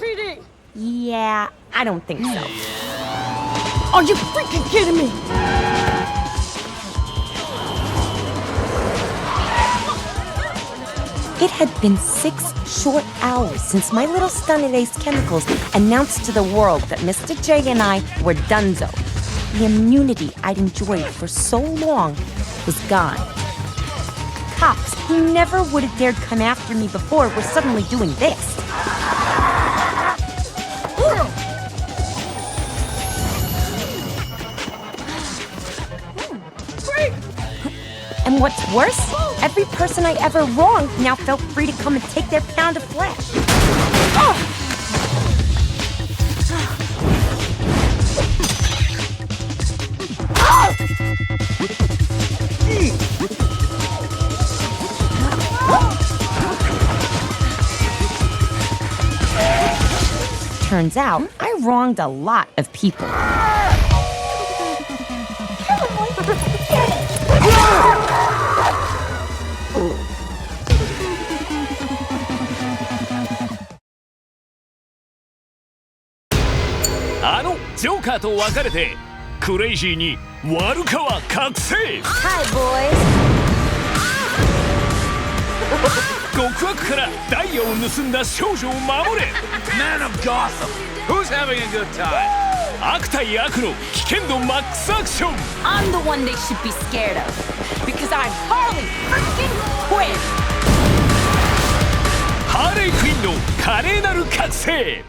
LAPD! Yeah, I don't think so. Are you freaking kidding me? It had been 6 short hours since my little stun at Ace Chemicals announced to the world that Mr. J and I were donezo. The immunity I'd enjoyed for so long was gone. Cops who never would have dared come after me before were suddenly doing this. And what's worse, every person I ever wronged now felt free to come and take their pound of flesh. Turns out, I wronged a lot of people. ジョーカーと別れてクレイジーに悪川覚醒 Hi, boys. 極悪からダイヤを盗んだ少女を守れ Man of Gotham, who's having a good time? 悪対悪の危険度マックスアクション I'm the one they should be scared of because I'm Harley freaking Quinn. ハーレイ・クインの華麗なる覚醒